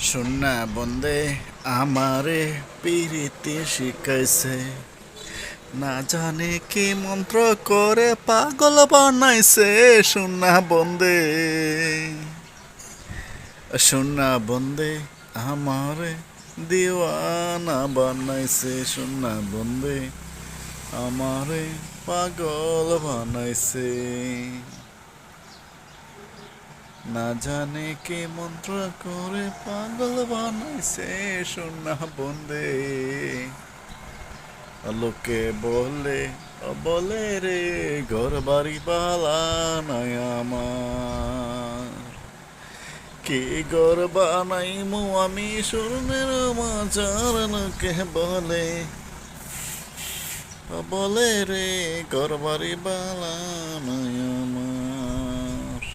শোনা বন্দে আমারে পিরিতি শিখাইছে, না জানে কি মন্ত্র করে পাগল বানাইছে। শোনা বন্দে, শোনা বন্দে আমারে দিওয়ানা বানাইছে। শোনা বন্দে আমারে পাগল বানাইছে, না জানে কে মন্ত্র করে পাগল বানাইছে। সোনা বন্দে লোকে বলে বলে রে ঘর বাড়ি বালা নাই আমার, কি ঘর বানাইমু আমি স্বর্ণের মাজার। লোকে বলে বলে রে ঘর বাড়ি বালা নাই